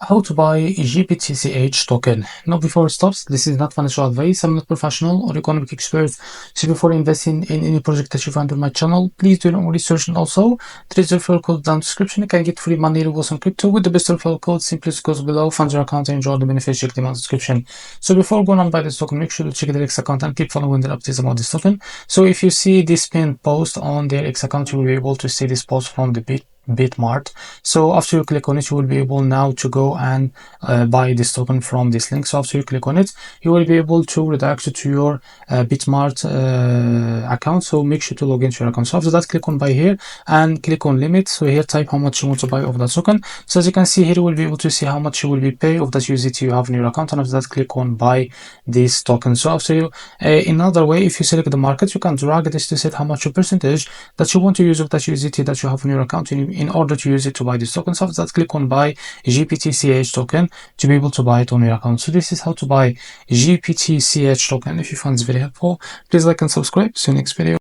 How to buy GPTCH token. Now, before it stops, this is not financial advice. I'm not professional or economic expert. So before investing in any project that you find on my channel, please do your own research. And also, there is a referral code down in the description. You can get free money rewards on crypto with the best referral code. Simply goes below, fund your account and enjoy the benefits. Check them out in the description. So before going on buy this token, make sure to check their X account and keep following the updates about this token. So if you see this pinned post on their X account, you will be able to see this post from the Bitmart. So after you click on it, you will be able now to go and buy this token from this link. So after you click on it, you will be able to redirect it to your Bitmart account. So make sure to log into your account. So after that, click on buy here and click on limit. So here type how much you want to buy of that token. So as you can see here, you will be able to see how much you will be paid of that USDT you have in your account, and after that click on buy this token. So after you another way, if you select the market, you can drag this to set how much your percentage that you want to use of that USDT that you have in your account in order to use it to buy this token. So after that, click on buy GPTCH token to be able to buy it on your account. So this is how to buy GPTCH token. If you find this very helpful, please like and subscribe. See you next video.